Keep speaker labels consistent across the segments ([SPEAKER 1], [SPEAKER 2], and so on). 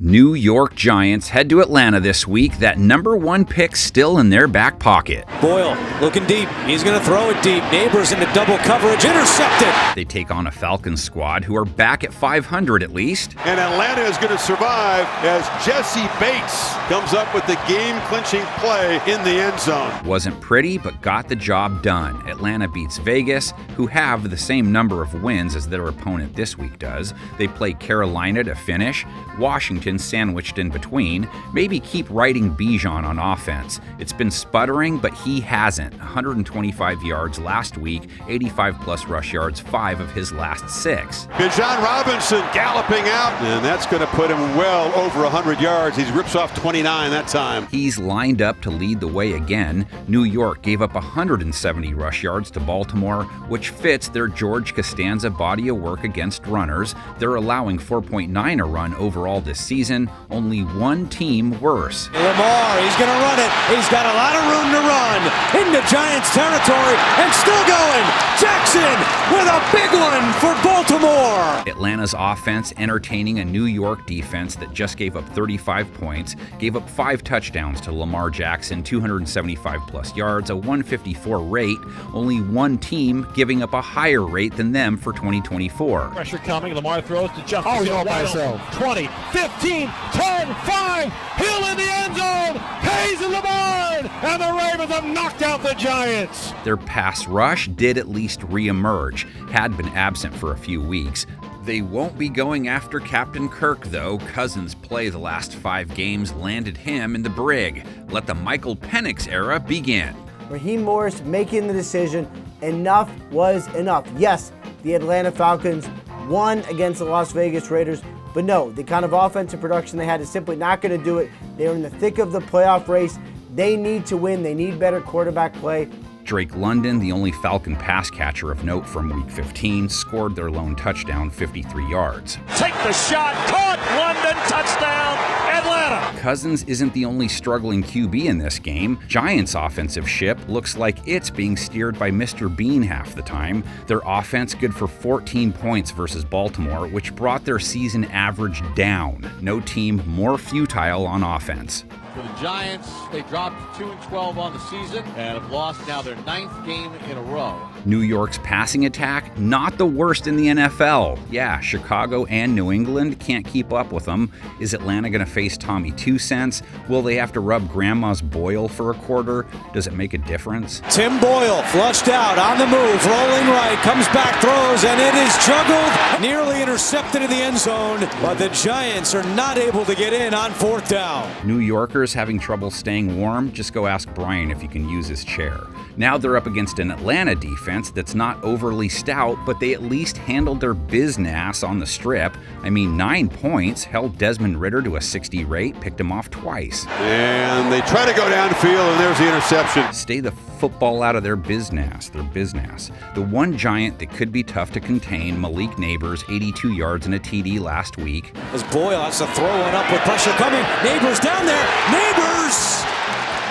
[SPEAKER 1] New York Giants head to Atlanta this week. That number one pick still in their back pocket.
[SPEAKER 2] Boyle looking deep. He's going to throw it deep. Neighbors into double coverage. Intercepted.
[SPEAKER 1] They take on a Falcons squad who are back at 500 at least.
[SPEAKER 3] And Atlanta is going to survive as Jesse Bates comes up with the game-clinching play in the end zone.
[SPEAKER 1] Wasn't pretty, but got the job done. Atlanta beats Vegas, who have the same number of wins as their opponent this week does. They play Carolina to finish. Washington sandwiched in between. Maybe keep riding Bijan on offense. It's been sputtering, but he hasn't. 125 yards last week, 85-plus rush yards, 5 of his last 6.
[SPEAKER 3] Bijan Robinson galloping out, and that's going to put him well over 100 yards. He rips off 29 that time.
[SPEAKER 1] He's lined up to lead the way again. New York gave up 170 rush yards to Baltimore, which fits their George Costanza body of work against runners. They're allowing 4.9 a run overall this season, only one team worse.
[SPEAKER 2] Lamar, he's going to run it. He's got a lot of room to run into Giants territory and still going. Jackson with a big one for Baltimore.
[SPEAKER 1] Atlanta's offense entertaining a New York defense that just gave up 35 points, gave up 5 touchdowns to Lamar Jackson, 275 plus yards, a 154 rate, only one team giving up a higher rate than them for 2024.
[SPEAKER 4] Pressure coming, Lamar throws to Justin. Oh, he's all by himself. 20, 15, 10, 5, Hill in the end zone, Hayes in the barn, and the Ravens have knocked out the Giants.
[SPEAKER 1] Their pass rush did at least re-emerge, had been absent for a few weeks. They won't be going after Captain Kirk, though. Cousins' play the last 5 games landed him in the brig. Let the Michael Penix era begin.
[SPEAKER 5] Raheem Morris making the decision. Enough was enough. Yes, the Atlanta Falcons won against the Las Vegas Raiders, but no, the kind of offensive production they had is simply not going to do it. They're in the thick of the playoff race. They need to win. They need better quarterback play.
[SPEAKER 1] Drake London, the only Falcon pass catcher of note from Week 15, scored their lone touchdown, 53 yards.
[SPEAKER 4] Take the shot, caught, London, touchdown, Atlanta.
[SPEAKER 1] Cousins isn't the only struggling QB in this game. Giants' offensive ship looks like it's being steered by Mr. Bean half the time. Their offense good for 14 points versus Baltimore, which brought their season average down. No team more futile on offense.
[SPEAKER 6] For the Giants, they dropped 2-12 on the season and have lost now their 9th game in a row.
[SPEAKER 1] New York's passing attack, not the worst in the NFL. Yeah, Chicago and New England can't keep up with them. Is Atlanta going to face Tommy Two Cents? Will they have to rub Grandma's Boyle for a quarter? Does it make a difference?
[SPEAKER 2] Tim Boyle flushed out on the move, rolling right, comes back, throws, and it is juggled, nearly intercepted in the end zone, but the Giants are not able to get in on 4th down.
[SPEAKER 1] New Yorkers having trouble staying warm? Just go ask Brian if you can use his chair. Now they're up against an Atlanta defense that's not overly stout, but they at least handled their business on the strip. I mean, 9 points, held Desmond Ridder to a 60 rate, picked him off twice.
[SPEAKER 3] And they try to go downfield, and there's the interception.
[SPEAKER 1] Stay the football out of their business. The one Giant that could be tough to contain, Malik Neighbors, 82 yards and a TD last week.
[SPEAKER 2] As Boyle has to throw one up with pressure coming. Neighbors down there. Neighbors!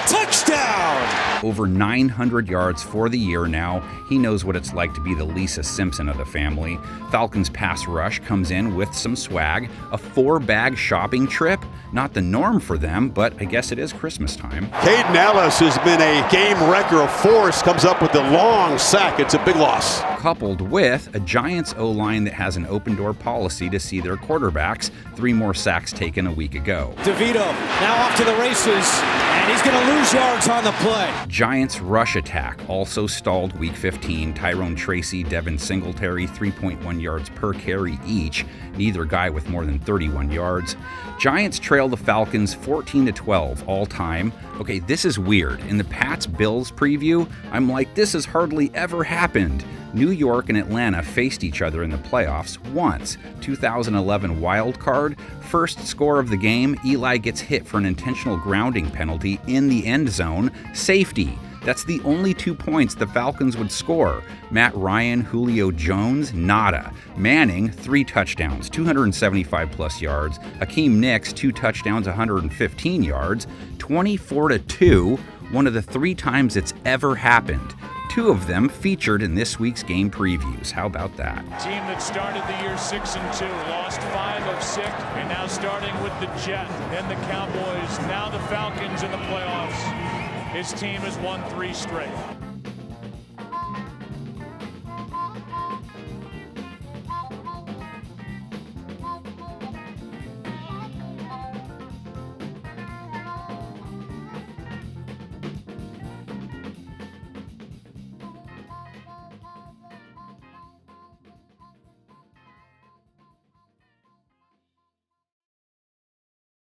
[SPEAKER 2] Touchdown!
[SPEAKER 1] Over 900 yards for the year now. He knows what it's like to be the Lisa Simpson of the family. Falcons pass rush comes in with some swag. A 4-bag shopping trip. Not the norm for them, but I guess it is Christmas time.
[SPEAKER 3] Caden Ellis has been a game wrecker of force, comes up with the long sack. It's a big loss.
[SPEAKER 1] Coupled with a Giants O-line that has an open-door policy to see their quarterbacks. 3 more sacks taken a week ago.
[SPEAKER 2] DeVito now off to the races, and he's going to lose yards on the play.
[SPEAKER 1] Giants rush attack also stalled Week 15. Tyrone Tracy, Devin Singletary, 3.1 yards per carry each. Neither guy with more than 31 yards. Giants trail the Falcons 14-12 all time. Okay, this is weird. In the Pats-Bills preview, I'm like, this has hardly ever happened. New York and Atlanta faced each other in the playoffs once. 2011 wild card. First score of the game, Eli gets hit for an intentional grounding penalty in the end zone. Safety. That's the only 2 points the Falcons would score. Matt Ryan, Julio Jones, nada. Manning, 3 touchdowns, 275 plus yards. Akeem Nicks, 2 touchdowns, 115 yards. 24-2, one of the 3 times it's ever happened. 2 of them featured in this week's game previews. How about that?
[SPEAKER 7] Team that started the year 6-2, lost 5 of 6, and now starting with the Jets and the Cowboys, now the Falcons in the playoffs. His team has won 3 straight.